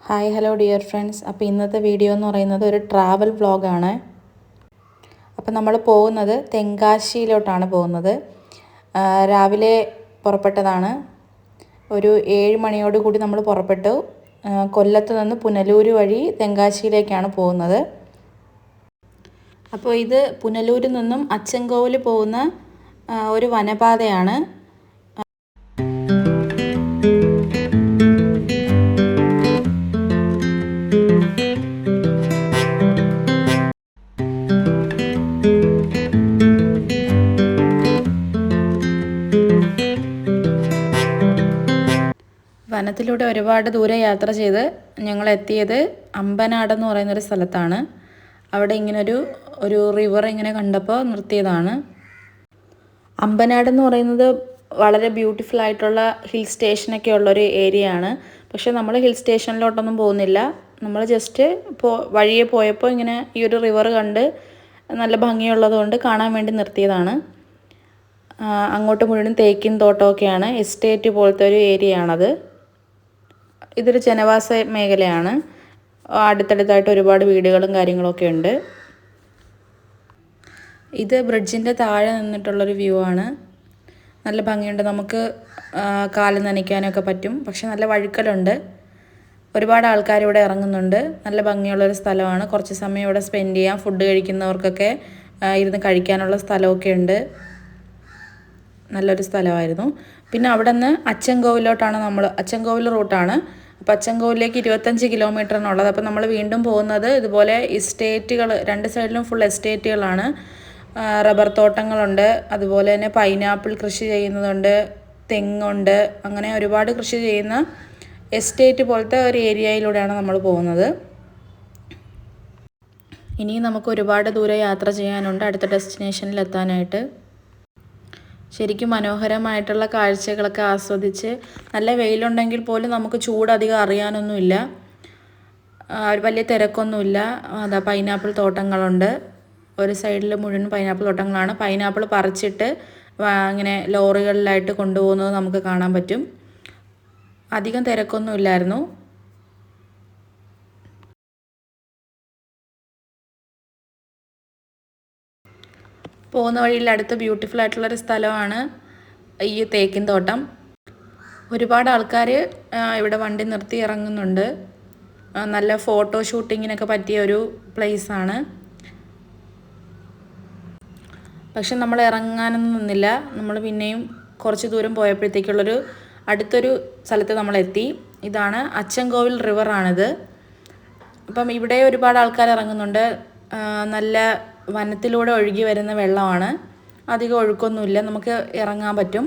Hi hello dear friends. അപ്പോൾ ഇന്നത്തെ video എന്ന് പറയുന്നത് ഒരു ട്രാവൽ വ്ളോഗാണ്. അപ്പോൾ നമ്മൾ പോകുന്നത് തെങ്കാശിയിലോട്ടാണ് പോകുന്നത്. രാവിലെ പുറപ്പെട്ടതാണ്. ഒരു 7 മണിയോടുകൂടി നമ്മൾ പുറപ്പെട്ടു. കൊല്ലത്ത് നിന്ന് പുനലൂർ വഴി തെങ്കാശിയിലേക്കാണ് പോകുന്നത്. അപ്പോൾ ഇത് പുനലൂരിൽ നിന്നും അച്ചൻകോവിൽ പോകുന്ന ഒരു വനപാതയാണ്. വനത്തിലൂടെ ഒരുപാട് ദൂരെ യാത്ര ചെയ്ത് ഞങ്ങൾ എത്തിയത് അമ്പനാട് എന്ന് പറയുന്നൊരു സ്ഥലത്താണ്. അവിടെ ഒരു റിവർ ഇങ്ങനെ കണ്ടപ്പോൾ നിർത്തിയതാണ്. അമ്പനാട് എന്ന് പറയുന്നത് വളരെ ബ്യൂട്ടിഫുൾ ആയിട്ടുള്ള ഹിൽ സ്റ്റേഷനൊക്കെ ഉള്ളൊരു ഏരിയ ആണ്. പക്ഷേ നമ്മൾ ഹിൽ സ്റ്റേഷനിലോട്ടൊന്നും പോകുന്നില്ല. നമ്മൾ ജസ്റ്റ് വഴിയെ പോയപ്പോൾ ഇങ്ങനെ ഈ ഒരു റിവർ കണ്ട് നല്ല ഭംഗിയുള്ളതുകൊണ്ട് കാണാൻ വേണ്ടി നിർത്തിയതാണ്. അങ്ങോട്ട് മുഴുവൻ തേക്കിൻ തോട്ടമൊക്കെയാണ്. എസ്റ്റേറ്റ് പോലത്തെ ഒരു ഏരിയ ആണത്. ഇതൊരു ജനവാസ മേഖലയാണ്. അടുത്തടുത്തായിട്ട് ഒരുപാട് വീടുകളും കാര്യങ്ങളൊക്കെ ഉണ്ട്. ഇത് ബ്രിഡ്ജിൻ്റെ താഴെ നിന്നിട്ടുള്ളൊരു വ്യൂ ആണ്. നല്ല ഭംഗിയുണ്ട്. നമുക്ക് കാല് നനയ്ക്കാനൊക്കെ പറ്റും. പക്ഷെ നല്ല വഴുക്കലുണ്ട്. ഒരുപാട് ആൾക്കാർ ഇവിടെ ഇറങ്ങുന്നുണ്ട്. നല്ല ഭംഗിയുള്ളൊരു സ്ഥലമാണ്. കുറച്ച് സമയം ഇവിടെ സ്പെൻഡ് ചെയ്യാം. ഫുഡ് കഴിക്കുന്നവർക്കൊക്കെ ഇരുന്ന് കഴിക്കാനുള്ള സ്ഥലമൊക്കെ ഉണ്ട്. നല്ലൊരു സ്ഥലമായിരുന്നു. പിന്നെ അവിടെ നിന്ന് അച്ചൻകോവിലോട്ടാണ് അച്ചൻകോവിൽ റൂട്ടാണ്. അപ്പോൾ അച്ചൻകോവിലേക്ക് 25 കിലോമീറ്ററിനുള്ളത്. അപ്പോൾ നമ്മൾ വീണ്ടും പോകുന്നത് ഇതുപോലെ എസ്റ്റേറ്റുകൾ, രണ്ട് സൈഡിലും ഫുൾ എസ്റ്റേറ്റുകളാണ്. റബ്ബർ തോട്ടങ്ങളുണ്ട്. അതുപോലെ തന്നെ പൈനാപ്പിൾ കൃഷി ചെയ്യുന്നതുണ്ട്, തെങ്ങുണ്ട്. അങ്ങനെ ഒരുപാട് കൃഷി ചെയ്യുന്ന എസ്റ്റേറ്റ് പോലത്തെ ഒരു ഏരിയയിലൂടെയാണ് നമ്മൾ പോകുന്നത്. ഇനിയും നമുക്ക് ഒരുപാട് ദൂരെ യാത്ര ചെയ്യാനുണ്ട് അടുത്ത ഡെസ്റ്റിനേഷനിൽ എത്താനായിട്ട്. ശരിക്കും മനോഹരമായിട്ടുള്ള കാഴ്ചകളൊക്കെ ആസ്വദിച്ച്, നല്ല വെയിലുണ്ടെങ്കിൽ പോലും നമുക്ക് ചൂട് അധികം അറിയാനൊന്നുമില്ല. വലിയ തിരക്കൊന്നുമില്ല. അതാ പൈനാപ്പിൾ തോട്ടങ്ങളുണ്ട്. ഒരു സൈഡിൽ മുഴുവൻ പൈനാപ്പിൾ തോട്ടങ്ങളാണ്. പൈനാപ്പിൾ പറിച്ചിട്ട് ഇങ്ങനെ ലോറികളിലായിട്ട് കൊണ്ടുപോകുന്നത് നമുക്ക് കാണാൻ പറ്റും. അധികം തിരക്കൊന്നുമില്ലായിരുന്നു. പോകുന്ന വഴിയിൽ അടുത്ത് ബ്യൂട്ടിഫുൾ ആയിട്ടുള്ളൊരു സ്ഥലമാണ് ഈ തേക്കിൻ തോട്ടം. ഒരുപാട് ആൾക്കാർ ഇവിടെ വണ്ടി നിർത്തി ഇറങ്ങുന്നുണ്ട്. നല്ല ഫോട്ടോ ഷൂട്ടിങ്ങിനൊക്കെ പറ്റിയ ഒരു പ്ലേസാണ്. പക്ഷെ നമ്മൾ ഇറങ്ങാനൊന്നും നിന്നില്ല. നമ്മൾ പിന്നെയും കുറച്ച് ദൂരം പോയപ്പോഴത്തേക്കുള്ളൊരു അടുത്തൊരു സ്ഥലത്ത് നമ്മളെത്തി. ഇതാണ് അച്ചൻകോവിൽ റിവറാണിത്. അപ്പം ഇവിടെ ഒരുപാട് ആൾക്കാർ ഇറങ്ങുന്നുണ്ട്. നല്ല വനത്തിലൂടെ ഒഴുകി വരുന്ന വെള്ളമാണ്. അധികം ഒഴുക്കൊന്നുമില്ല. നമുക്ക് ഇറങ്ങാൻ പറ്റും.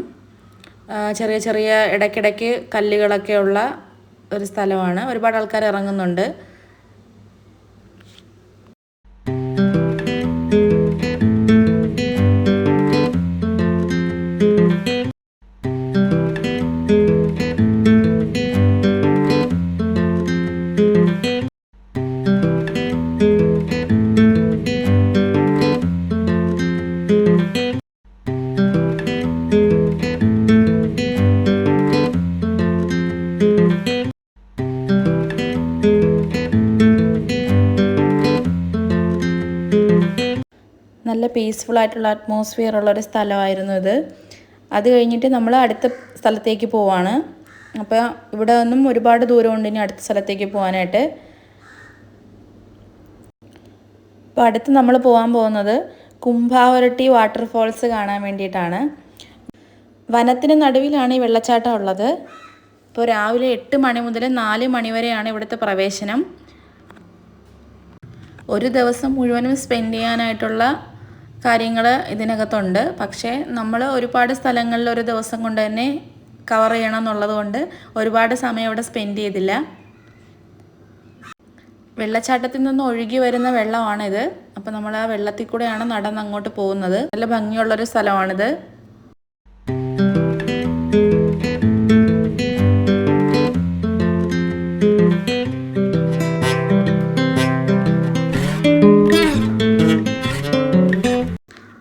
ചെറിയ ചെറിയ ഇടയ്ക്കിടയ്ക്ക് കല്ലുകളൊക്കെ ഉള്ള ഒരു സ്ഥലമാണ്. ഒരുപാട് ആൾക്കാർ ഇറങ്ങുന്നുണ്ട്. നല്ല പീസ്ഫുൾ ആയിട്ടുള്ള അറ്റ്മോസ്ഫിയർ ഉള്ളൊരു സ്ഥലമായിരുന്നു ഇത്. അത് കഴിഞ്ഞിട്ട് നമ്മൾ അടുത്ത സ്ഥലത്തേക്ക് പോവാണ്. അപ്പോൾ ഇവിടെ നിന്നും ഒരുപാട് ദൂരമുണ്ട് ഇനി അടുത്ത സ്ഥലത്തേക്ക് പോകാനായിട്ട്. അപ്പോൾ അടുത്ത് നമ്മൾ പോകാൻ പോകുന്നത് കുംഭാവരട്ടി വാട്ടർഫോൾസ് കാണാൻ വേണ്ടിയിട്ടാണ്. വനത്തിന് നടുവിലാണ് ഈ വെള്ളച്ചാട്ടം ഉള്ളത്. ഇപ്പോൾ രാവിലെ 8 മണി മുതൽ 4 മണി വരെയാണ് ഇവിടുത്തെ പ്രവേശനം. ഒരു ദിവസം മുഴുവനും സ്പെൻഡ് ചെയ്യാനായിട്ടുള്ള കാര്യങ്ങൾ ഇതിനകത്തുണ്ട്. പക്ഷേ നമ്മൾ ഒരുപാട് സ്ഥലങ്ങളിൽ ഒരു ദിവസം കൊണ്ട് തന്നെ കവർ ചെയ്യണം എന്നുള്ളത് കൊണ്ട് ഒരുപാട് സമയം ഇവിടെ സ്പെൻഡ് ചെയ്തില്ല. വെള്ളച്ചാട്ടത്തിൽ നിന്ന് ഒഴുകി വരുന്ന വെള്ളമാണിത്. അപ്പോൾ നമ്മൾ ആ വെള്ളത്തിൽ കൂടെയാണ് നടന്ന് അങ്ങോട്ട് പോകുന്നത്. നല്ല ഭംഗിയുള്ളൊരു സ്ഥലമാണിത്.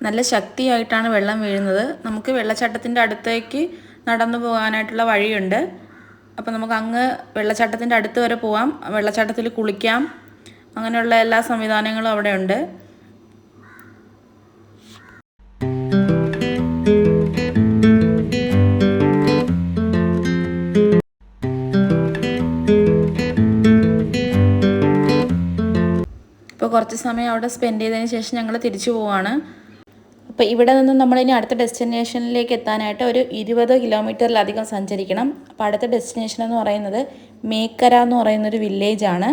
നല്ല ശക്തിയായിട്ടാണ് വെള്ളം വീഴുന്നത്. നമുക്ക് വെള്ളച്ചാട്ടത്തിൻ്റെ അടുത്തേക്ക് നടന്നു പോകാനായിട്ടുള്ള വഴിയുണ്ട്. അപ്പോൾ നമുക്ക് അങ്ങ് വെള്ളച്ചാട്ടത്തിൻ്റെ അടുത്ത് വരെ പോവാം, വെള്ളച്ചാട്ടത്തിൽ കുളിക്കാം, അങ്ങനെയുള്ള എല്ലാ സംവിധാനങ്ങളും അവിടെ ഉണ്ട്. ഇപ്പോൾ കുറച്ച് സമയം അവിടെ സ്പെൻഡ് ചെയ്തതിന് ശേഷം ഞങ്ങൾ തിരിച്ചു പോവാണ്. അപ്പോൾ ഇവിടെ നിന്ന് നമ്മളിനി അടുത്ത ഡെസ്റ്റിനേഷനിലേക്ക് എത്താനായിട്ട് ഒരു 20 കിലോമീറ്ററിലധികം സഞ്ചരിക്കണം. അപ്പോൾ അടുത്ത ഡെസ്റ്റിനേഷൻ എന്ന് പറയുന്നത് മേക്കര എന്ന് പറയുന്നൊരു വില്ലേജാണ്.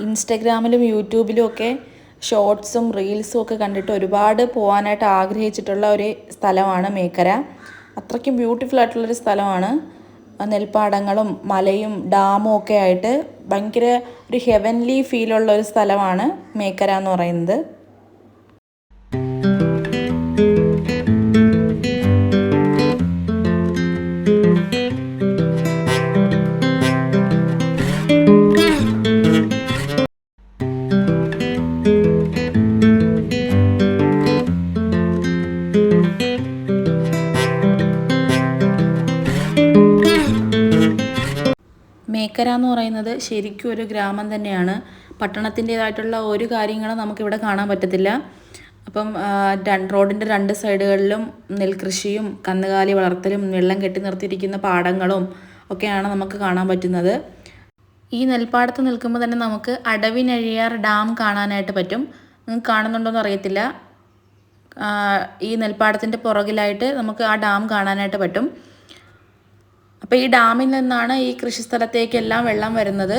ഇൻസ്റ്റഗ്രാമിലും യൂട്യൂബിലും ഒക്കെ ഷോർട്സും റീൽസും ഒക്കെ കണ്ടിട്ട് ഒരുപാട് പോകാനായിട്ട് ആഗ്രഹിച്ചിട്ടുള്ള ഒരു സ്ഥലമാണ് മേക്കര. അത്രയ്ക്കും ബ്യൂട്ടിഫുൾ ആയിട്ടുള്ളൊരു സ്ഥലമാണ്. നെൽപ്പാടങ്ങളും മലയും ഡാമും ഒക്കെ ആയിട്ട് ഭയങ്കര ഒരു ഹെവൻലി ഫീലുള്ള ഒരു സ്ഥലമാണ് മേക്കര എന്ന് പറയുന്നത്. മേക്കര എന്ന് പറയുന്നത് ശരിക്കും ഒരു ഗ്രാമം തന്നെയാണ്. പട്ടണത്തിൻ്റേതായിട്ടുള്ള ഒരു കാര്യങ്ങളും നമുക്കിവിടെ കാണാൻ പറ്റത്തില്ല. അപ്പം റോഡിൻ്റെ 2 സൈഡുകളിലും നെൽകൃഷിയും കന്നുകാലി വളർത്തലും വെള്ളം കെട്ടി നിർത്തിയിരിക്കുന്ന പാടങ്ങളും ഒക്കെയാണ് നമുക്ക് കാണാൻ പറ്റുന്നത്. ഈ നെൽപ്പാടത്ത് നിൽക്കുമ്പോൾ തന്നെ നമുക്ക് അടവിനഴിയാർ ഡാം കാണാനായിട്ട് പറ്റും. നിങ്ങൾക്ക് കാണുന്നുണ്ടോയെന്ന് അറിയത്തില്ല. ഈ നെൽപ്പാടത്തിൻ്റെ പുറകിലായിട്ട് നമുക്ക് ആ ഡാം കാണാനായിട്ട് പറ്റും. അപ്പോൾ ഈ ഡാമിൽ നിന്നാണ് ഈ കൃഷിസ്ഥലത്തേക്കെല്ലാം വെള്ളം വരുന്നത്.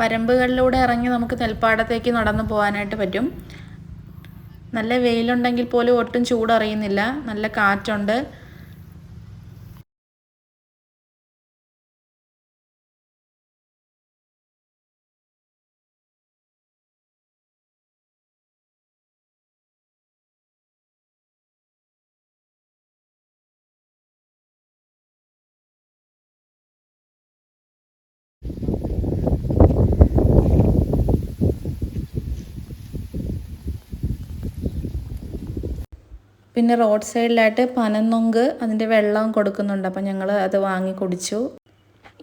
വരമ്പുകളിലൂടെ ഇറങ്ങി നമുക്ക് നെൽപ്പാടത്തേക്ക് നടന്നു പോകാനായിട്ട് പറ്റും. നല്ല വെയിലുണ്ടെങ്കിൽ പോലും ഒട്ടും ചൂടറിയുന്നില്ല, നല്ല കാറ്റുണ്ട്. പിന്നെ റോഡ് സൈഡിലായിട്ട് പനന്നൊങ്ക് അതിൻ്റെ വെള്ളം കൊടുക്കുന്നുണ്ട്. അപ്പം ഞങ്ങൾ അത് വാങ്ങി കുടിച്ചു.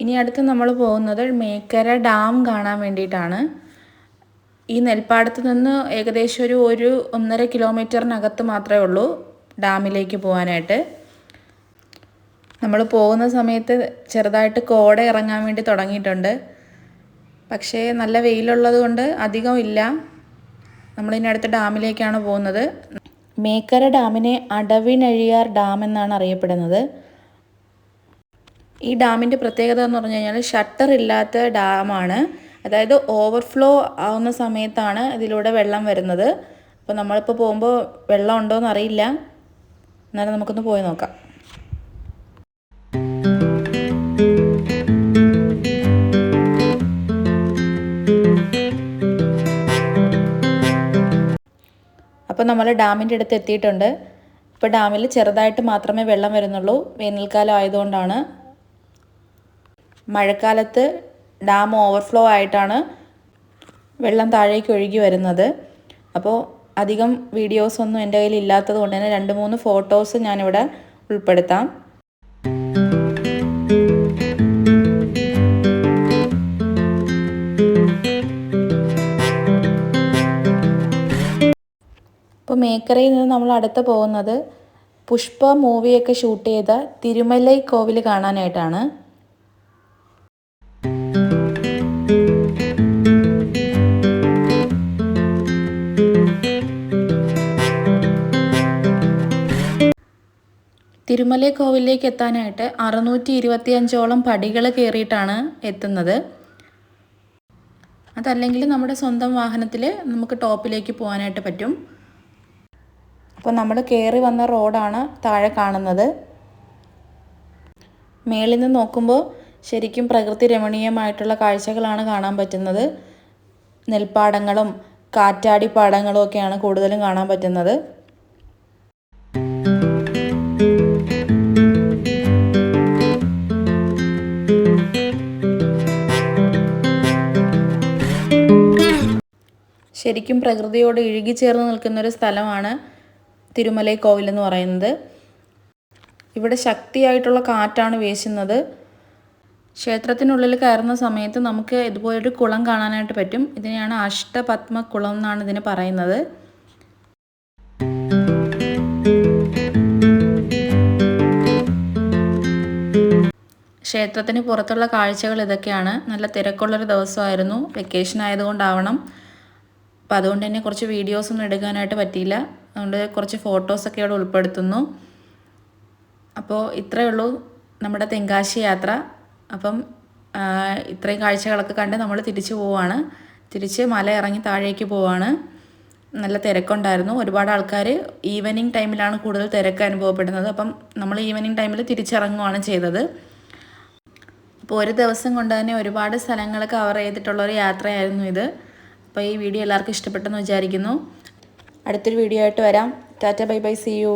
ഇനി അടുത്ത് നമ്മൾ പോകുന്നത് മേക്കര ഡാം കാണാൻ വേണ്ടിയിട്ടാണ്. ഈ നെൽപ്പാടത്ത് നിന്ന് ഏകദേശം ഒരു 1.5 കിലോമീറ്ററിനകത്ത് മാത്രമേ ഉള്ളൂ ഡാമിലേക്ക് പോകാനായിട്ട്. നമ്മൾ പോകുന്ന സമയത്ത് ചെറുതായിട്ട് കോട ഇറങ്ങാൻ വേണ്ടി തുടങ്ങിയിട്ടുണ്ട്. പക്ഷേ നല്ല വെയിലുള്ളത് കൊണ്ട് അധികം ഇല്ല. നമ്മളിനി അടുത്ത ഡാമിലേക്കാണ് പോകുന്നത്. മേക്കര ഡാമിനെ അടവിനഴിയാർ ഡാം എന്നാണ് അറിയപ്പെടുന്നത്. ഈ ഡാമിൻ്റെ പ്രത്യേകത എന്ന് പറഞ്ഞു കഴിഞ്ഞാൽ ഷട്ടർ ഇല്ലാത്ത ഡാമാണ്. അതായത് ഓവർഫ്ലോ ആവുന്ന സമയത്താണ് ഇതിലൂടെ വെള്ളം വരുന്നത്. അപ്പോൾ നമ്മളിപ്പോൾ പോകുമ്പോൾ വെള്ളം ഉണ്ടോയെന്ന് അറിയില്ല. എന്നാലും നമുക്കൊന്ന് പോയി നോക്കാം. അപ്പോൾ നമ്മൾ ഡാമിൻ്റെ അടുത്ത് എത്തിയിട്ടുണ്ട്. ഇപ്പോൾ ഡാമിൽ ചെറുതായിട്ട് മാത്രമേ വെള്ളം വരുന്നുള്ളൂ, വേനൽക്കാലം ആയതുകൊണ്ടാണ്. മഴക്കാലത്ത് ഡാം ഓവർഫ്ലോ ആയിട്ടാണ് വെള്ളം താഴേക്ക് ഒഴുകി വരുന്നത്. അപ്പോൾ അധികം വീഡിയോസൊന്നും എൻ്റെ കയ്യിൽ ഇല്ലാത്തത് കൊണ്ട് തന്നെ 2-3 ഫോട്ടോസ് ഞാനിവിടെ ഉൾപ്പെടുത്താം. അപ്പോൾ മേക്കരയിൽ നിന്ന് നമ്മൾ അടുത്ത് പോകുന്നത് പുഷ്പ മൂവിയൊക്കെ ഷൂട്ട് ചെയ്ത തിരുമലൈ കോവിൽ കാണാനായിട്ടാണ്. തിരുമലൈ കോവിലേക്ക് എത്താനായിട്ട് 625ഓളം പടികൾ കയറിയിട്ടാണ് എത്തുന്നത്. അതല്ലെങ്കിൽ നമ്മുടെ സ്വന്തം വാഹനത്തിൽ നമുക്ക് ടോപ്പിലേക്ക് പോകാനായിട്ട് പറ്റും. അപ്പോൾ നമ്മൾ കയറി വന്ന റോഡാണ് താഴെ കാണുന്നത്. മേളിൽ നിന്ന് നോക്കുമ്പോൾ ശരിക്കും പ്രകൃതി രമണീയമായിട്ടുള്ള കാഴ്ചകളാണ് കാണാൻ പറ്റുന്നത്. നെൽപ്പാടങ്ങളും കാറ്റാടിപ്പാടങ്ങളും ഒക്കെയാണ് കൂടുതലും കാണാൻ പറ്റുന്നത്. ശരിക്കും പ്രകൃതിയോട് ഇഴുകിച്ചേർന്ന് നിൽക്കുന്നൊരു സ്ഥലമാണ് തിരുമലൈ കോവിൽ എന്ന് പറയുന്നത്. ഇവിടെ ശക്തിയായിട്ടുള്ള കാറ്റാണ് വീശുന്നത്. ക്ഷേത്രത്തിനുള്ളിൽ കയറുന്ന സമയത്ത് നമുക്ക് ഇതുപോലൊരു കുളം കാണാനായിട്ട് പറ്റും. ഇതിനെയാണ് അഷ്ടപത്മക്കുളം എന്നാണ് ഇതിന് പറയുന്നത്. ക്ഷേത്രത്തിന് പുറത്തുള്ള കാഴ്ചകൾ ഇതൊക്കെയാണ്. നല്ല തിരക്കുള്ളൊരു ദിവസമായിരുന്നു, വെക്കേഷൻ ആയതുകൊണ്ടാവണം. അപ്പോൾ അതുകൊണ്ട് തന്നെ കുറച്ച് വീഡിയോസൊന്നും എടുക്കാനായിട്ട് പറ്റിയില്ല. അതുകൊണ്ട് കുറച്ച് ഫോട്ടോസൊക്കെ അവിടെ ഉൾപ്പെടുത്തുന്നു. അപ്പോൾ ഇത്രയേ ഉള്ളൂ നമ്മുടെ തെങ്കാശി യാത്ര. അപ്പം ഇത്രയും കാഴ്ചകളൊക്കെ കണ്ട് നമ്മൾ തിരിച്ചു പോവുകയാണ്. തിരിച്ച് മല ഇറങ്ങി താഴേക്ക് പോവുകയാണ്. നല്ല തിരക്കുണ്ടായിരുന്നു. ഒരുപാട് ആൾക്കാർ ഈവനിങ് ടൈമിലാണ് കൂടുതൽ തിരക്ക് അനുഭവപ്പെടുന്നത്. അപ്പം നമ്മൾ ഈവനിങ് ടൈമിൽ തിരിച്ചിറങ്ങുകയാണ് ചെയ്തത്. അപ്പോൾ ഒരു ദിവസം കൊണ്ട് തന്നെ ഒരുപാട് സ്ഥലങ്ങൾ കവർ ചെയ്തിട്ടുള്ളൊരു യാത്രയായിരുന്നു ഇത്. അപ്പോൾ ഈ വീഡിയോ എല്ലാവർക്കും ഇഷ്ടപ്പെട്ടെന്ന് വിചാരിക്കുന്നു. അടുത്തൊരു വീഡിയോ ആയിട്ട് വരാം. Tata bye bye, see U.